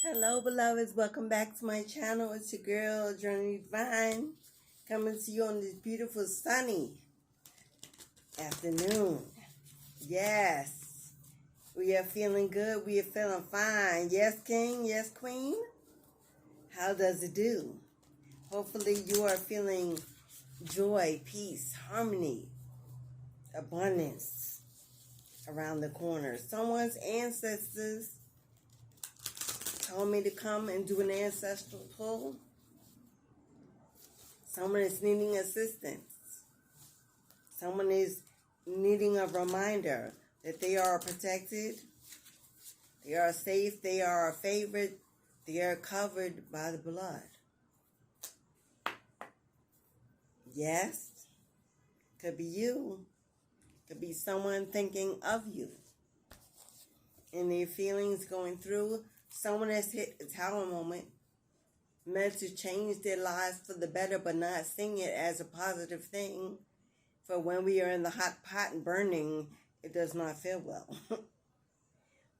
Hello, beloveds. Welcome back to my channel. It's your girl, Journey Divine, coming to you on this beautiful, sunny afternoon. Yes, we are feeling good. We are feeling fine. Yes, King. Yes, Queen. How does it do? Hopefully, you are feeling joy, peace, harmony, abundance around the corner. Someone's ancestors told me to come and do an ancestral pull. Someone is needing assistance. Someone is needing a reminder that they are protected, they are safe, they are favored, they are covered by the blood. Yes, could be you, could be someone thinking of you, and their feelings going through. Someone has hit a tower moment, meant to change their lives for the better, but not seeing it as a positive thing. For when we are in the hot pot and burning, it does not feel well.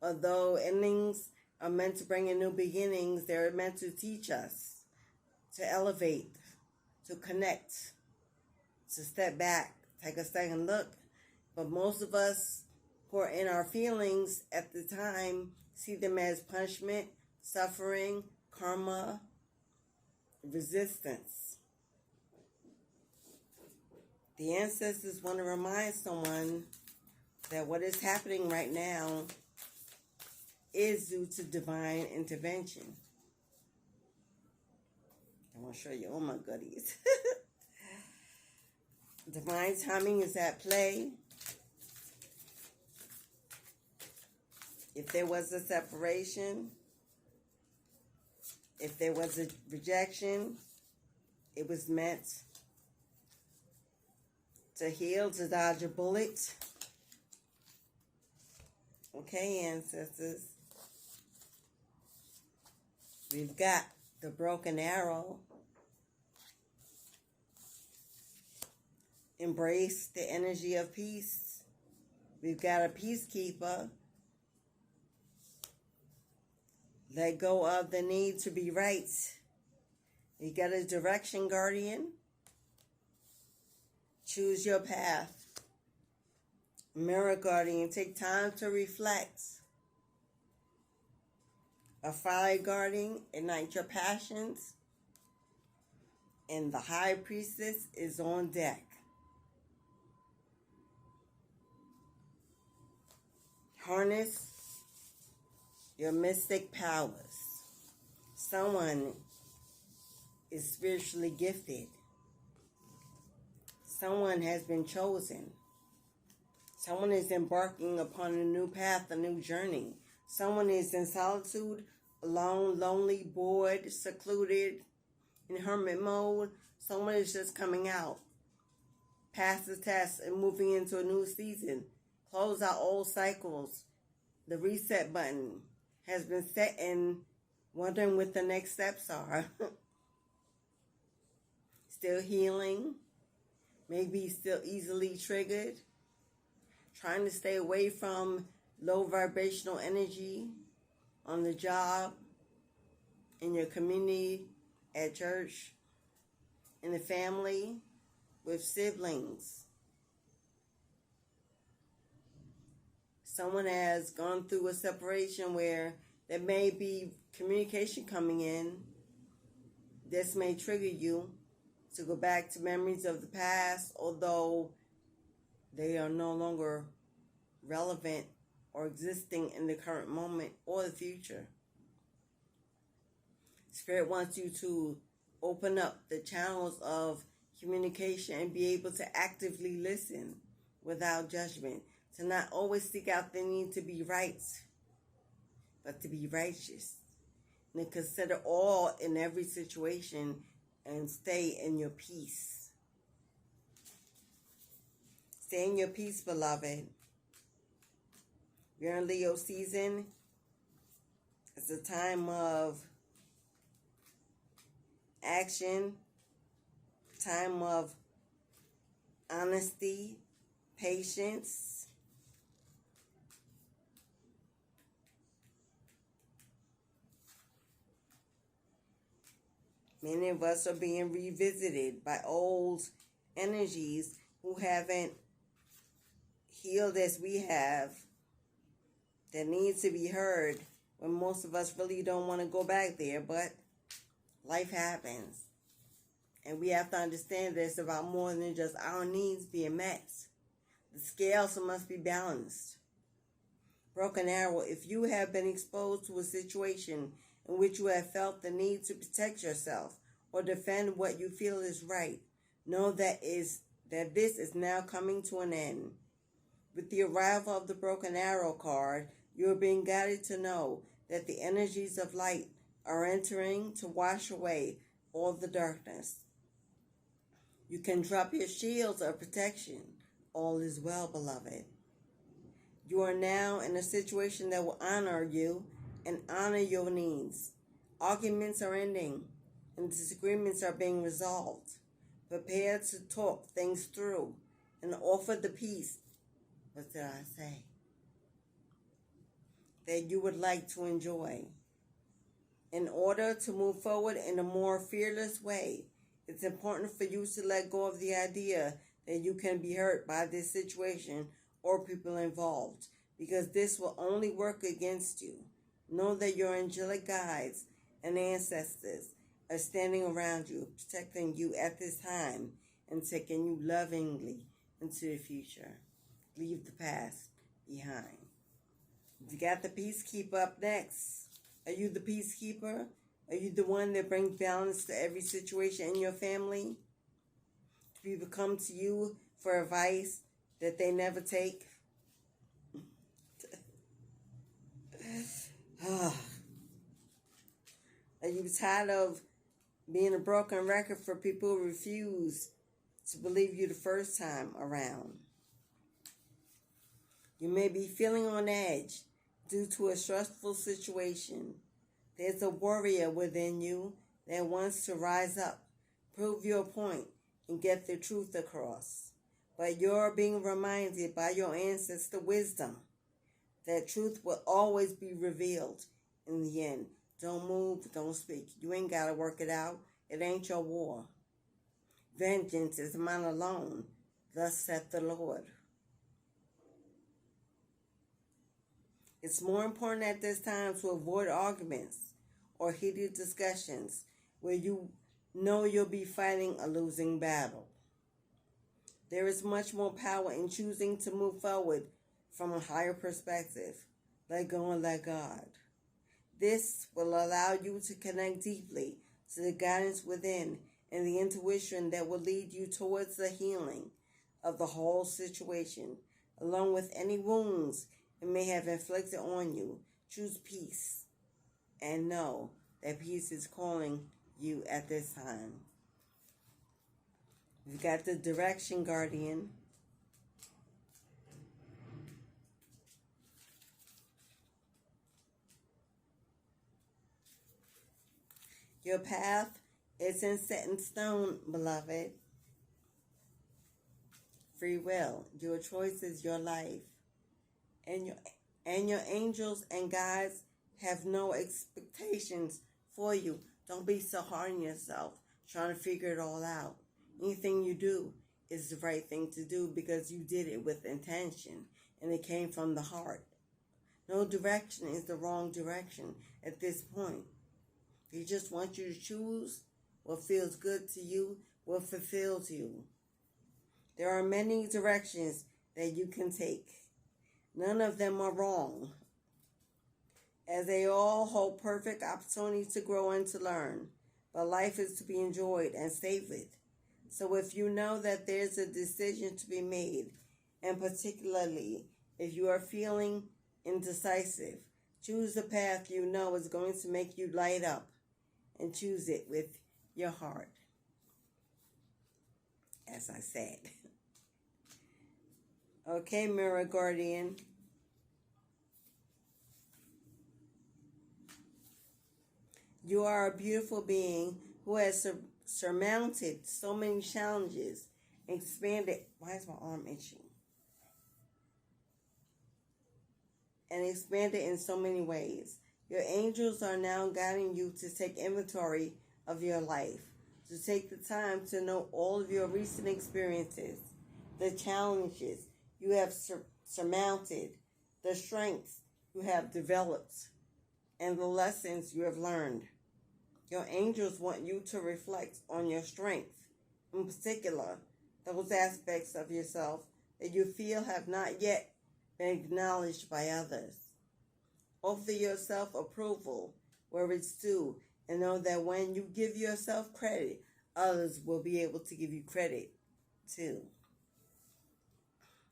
Although endings are meant to bring in new beginnings, they're meant to teach us, to elevate, to connect, to step back, take a second look. But most of us who are in our feelings at the time see them as punishment, suffering, karma, resistance. The ancestors want to remind someone that what is happening right now is due to divine intervention. I want to show you all my goodies. Divine timing is at play. If there was a separation, if there was a rejection, it was meant to heal, to dodge a bullet. Okay, ancestors. We've got the broken arrow. Embrace the energy of peace. We've got a peacekeeper. Let go of the need to be right. You got a direction guardian. Choose your path. Mirror guardian, take time to reflect. A fire guardian, ignite your passions. And the high priestess is on deck. Harness your mystic powers. Someone is spiritually gifted. Someone has been chosen. Someone is embarking upon a new path, a new journey. Someone is in solitude, alone, lonely, bored, secluded, in hermit mode. Someone is just coming out, past the test and moving into a new season. Close out old cycles. The reset button has been set and wondering what the next steps are. Still healing. Maybe still easily triggered. Trying to stay away from low vibrational energy on the job, in your community, at church, in the family, with siblings. Someone has gone through a separation where there may be communication coming in. This may trigger you to go back to memories of the past, although they are no longer relevant or existing in the current moment or the future. Spirit wants you to open up the channels of communication and be able to actively listen without judgment. To not always seek out the need to be right, but to be righteous. And to consider all in every situation and stay in your peace. Stay in your peace, beloved. You're in Leo season. It's a time of action, time of honesty, patience, Many of us are being revisited by old energies who haven't healed as we have, that needs to be heard, when most of us really don't want to go back there, but life happens. And we have to understand that it's about more than just our needs being met. The scales must be balanced. Broken arrow, if you have been exposed to a situation in which you have felt the need to protect yourself or defend what you feel is right, know that this is now coming to an end. With the arrival of the broken arrow card, you are being guided to know that the energies of light are entering to wash away all the darkness. You can drop your shields of protection. All is well, beloved. You are now in a situation that will honor you and honor your needs. Arguments are ending and disagreements are being resolved. Prepare to talk things through and offer the peace, what did I say, that you would like to enjoy. In order to move forward in a more fearless way, it's important for you to let go of the idea that you can be hurt by this situation or people involved, because this will only work against you. Know that your angelic guides and ancestors are standing around you, protecting you at this time and taking you lovingly into the future. Leave the past behind. You got the peacekeeper up next. Are you the peacekeeper? Are you the one that brings balance to every situation in your family? Do people come to you for advice that they never take? Are you tired of being a broken record for people who refuse to believe you the first time around? You may be feeling on edge due to a stressful situation. There's a warrior within you that wants to rise up, prove your point, and get the truth across. But you're being reminded by your ancestor wisdom that truth will always be revealed in the end. Don't move, don't speak. You ain't got to work it out. It ain't your war. Vengeance is mine alone, thus saith the Lord. It's more important at this time to avoid arguments or heated discussions where you know you'll be fighting a losing battle. There is much more power in choosing to move forward from a higher perspective. Let go and let God. This will allow you to connect deeply to the guidance within and the intuition that will lead you towards the healing of the whole situation, along with any wounds it may have inflicted on you. Choose peace and know that peace is calling you at this time. You've got the direction guardian. Your path isn't set in stone, beloved. Free will. Your choice is your life. And your angels and guides have no expectations for you. Don't be so hard on yourself trying to figure it all out. Anything you do is the right thing to do because you did it with intention and it came from the heart. No direction is the wrong direction at this point. They just want you to choose what feels good to you, what fulfills you. There are many directions that you can take. None of them are wrong, as they all hold perfect opportunity to grow and to learn. But life is to be enjoyed and savored. So if you know that there's a decision to be made, and particularly if you are feeling indecisive, choose the path you know is going to make you light up, and choose it with your heart, as I said. Okay, Mirror Guardian. You are a beautiful being who has surmounted so many challenges, expanded. Why is my arm itching? And expanded in so many ways. Your angels are now guiding you to take inventory of your life. So take the time to know all of your recent experiences, the challenges you have surmounted, the strengths you have developed, and the lessons you have learned. Your angels want you to reflect on your strengths, in particular, those aspects of yourself that you feel have not yet been acknowledged by others. Offer yourself approval where it's due, and know that when you give yourself credit, others will be able to give you credit too.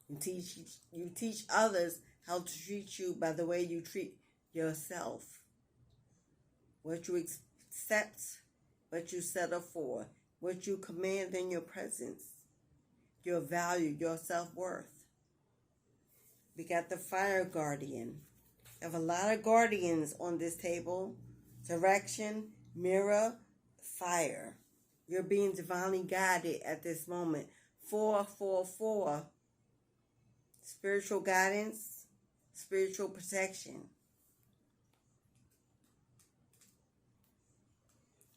You teach others how to treat you by the way you treat yourself. What you accept, what you settle for, what you command in your presence, your value, your self-worth. We got the fire guardian. We have a lot of guardians on this table. Direction, mirror, fire. You're being divinely guided at this moment. 444. Spiritual guidance, spiritual protection.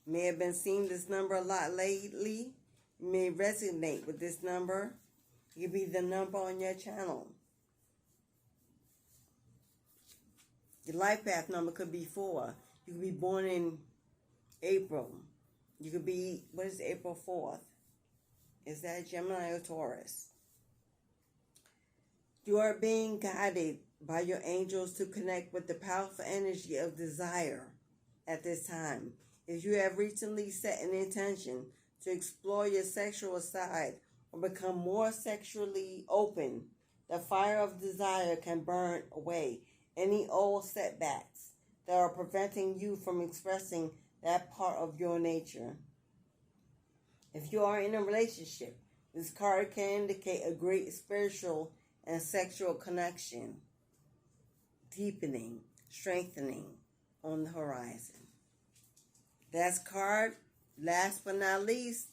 You may have been seeing this number a lot lately. You may resonate with this number. It could be the number on your channel. Your life path number could be 4. You could be born in April. You could be, what is April 4th? Is that Gemini or Taurus? You are being guided by your angels to connect with the powerful energy of desire at this time. If you have recently set an intention to explore your sexual side or become more sexually open, the fire of desire can burn away any old setbacks that are preventing you from expressing that part of your nature. If you are in a relationship, this card can indicate a great spiritual and sexual connection, deepening, strengthening on the horizon. That's card. Last but not least,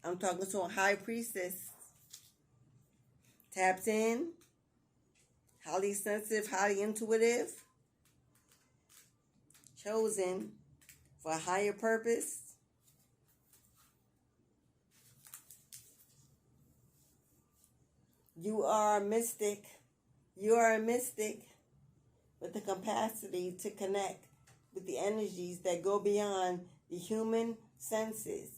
I'm talking to a high priestess. Tapped in, highly sensitive, highly intuitive, chosen for a higher purpose. You are a mystic. You are a mystic with the capacity to connect with the energies that go beyond the human senses.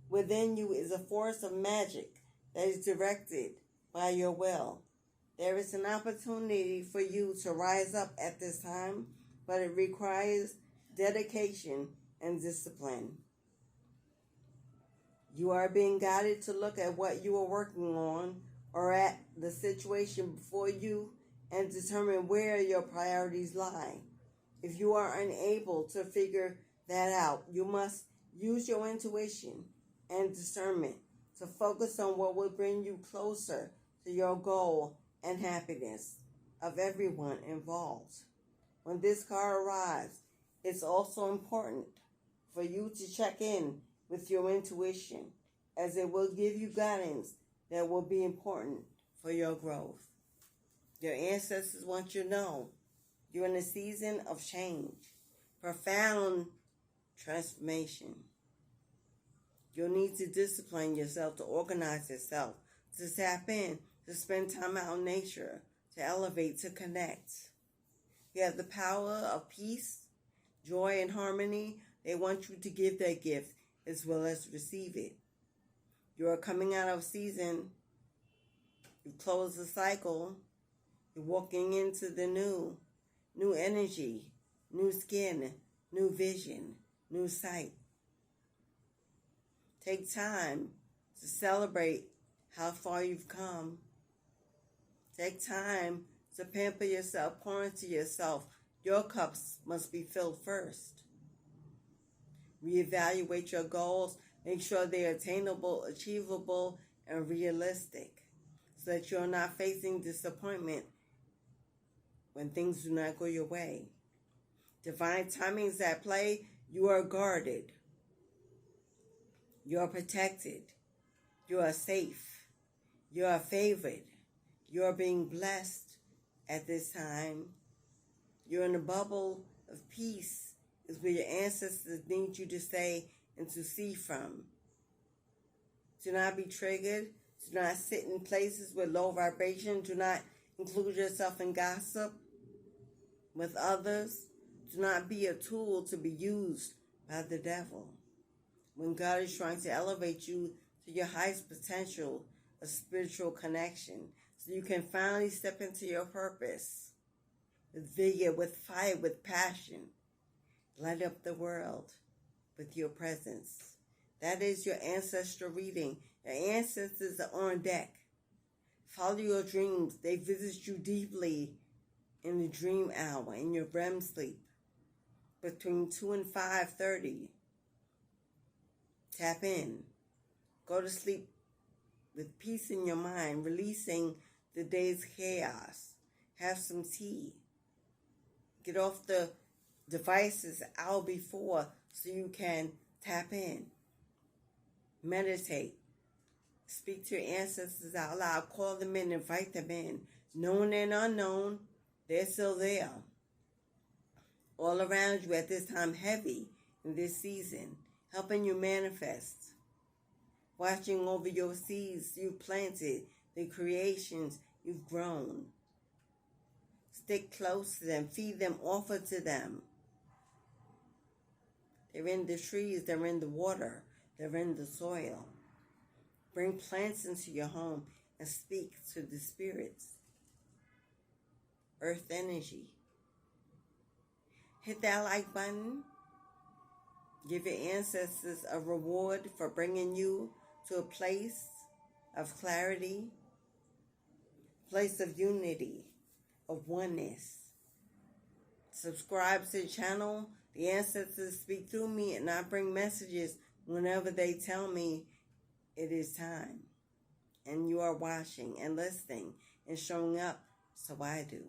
Within you is a force of magic that is directed by your will. There is an opportunity for you to rise up at this time, but it requires dedication and discipline. You are being guided to look at what you are working on or at the situation before you and determine where your priorities lie. If you are unable to figure that out, you must use your intuition and discernment to focus on what will bring you closer to your goal and happiness of everyone involved. When this card arrives, it's also important for you to check in with your intuition, as it will give you guidance that will be important for your growth. Your ancestors want you to know you're in a season of change, profound transformation. You'll need to discipline yourself, to organize yourself, to tap in, to spend time out in nature, to elevate, to connect. You have the power of peace, joy, and harmony. They want you to give that gift as well as receive it. You are coming out of season. You close the cycle. You're walking into the new energy, new skin, new vision, new sight. Take time to celebrate how far you've come. Take time to pamper yourself, pour into yourself. Your cups must be filled first. Reevaluate your goals. Make sure they're attainable, achievable, and realistic, so that you're not facing disappointment when things do not go your way. Divine timing is at play. You are guarded. You are protected. You are safe. You are favored. You are being blessed at this time. You're in a bubble of peace. Is where your ancestors need you to stay and to see from. Do not be triggered. Do not sit in places with low vibration. Do not include yourself in gossip with others. Do not be a tool to be used by the devil. When God is trying to elevate you to your highest potential, a spiritual connection, so you can finally step into your purpose with vigor, with fire, with passion. Light up the world with your presence. That is your ancestral reading. Your ancestors are on deck. Follow your dreams. They visit you deeply in the dream hour, in your REM sleep, between 2 and 5:30. Tap in. Go to sleep with peace in your mind, releasing the day's chaos. Have some tea. Get off the devices an hour before so you can tap in. Meditate. Speak to your ancestors out loud. Call them in, invite them in. Known and unknown, they're still there. All around you at this time, heavy in this season, helping you manifest. Watching over your seeds you've planted, the creations you've grown. Stick close to them, feed them, offer to them. They're in the trees, they're in the water, they're in the soil. Bring plants into your home and speak to the spirits. Earth energy. Hit that like button. Give your ancestors a reward for bringing you to a place of clarity, place of unity, of oneness. Subscribe to the channel. The ancestors speak through me, and I bring messages whenever they tell me it is time. And you are watching and listening and showing up, so I do.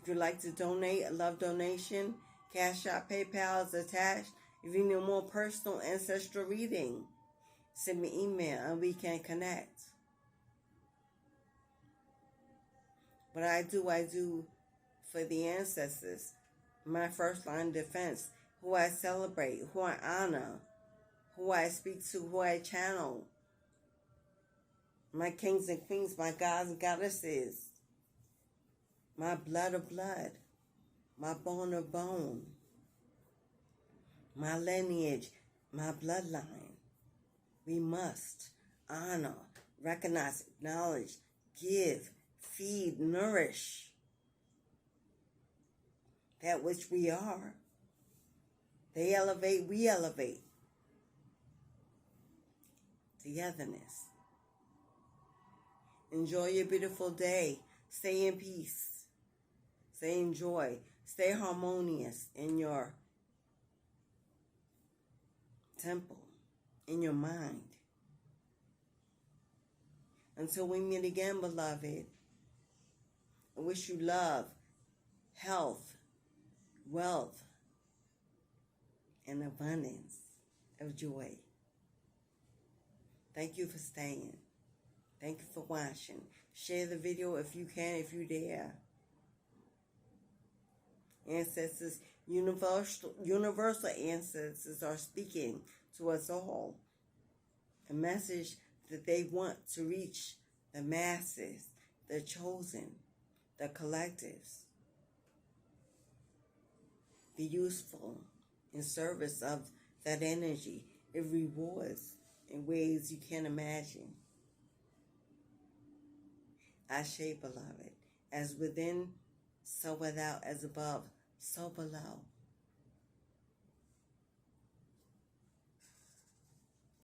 If you'd like to donate, a love donation, Cashapp, PayPal is attached. If you need a more personal ancestral reading, send me an email and we can connect. What I do for the ancestors, my first line of defense, who I celebrate, who I honor, who I speak to, who I channel. My kings and queens, my gods and goddesses, my blood of blood, my bone of bone, my lineage, my bloodline. We must honor, recognize, acknowledge, give, feed, nourish that which we are. They elevate, we elevate. Togetherness. Enjoy your beautiful day. Stay in peace. Stay in joy. Stay harmonious in your temple, in your mind. Until we meet again, beloved, I wish you love, health, wealth, and abundance of joy. Thank you for staying. Thank you for watching. Share the video if you can, if you dare. Ancestors, universal ancestors are speaking to us all. A message that they want to reach the masses, the chosen, the collectives. Be useful in service of that energy. It rewards in ways you can't imagine. Ashe, beloved, as within, so without, as above, so below.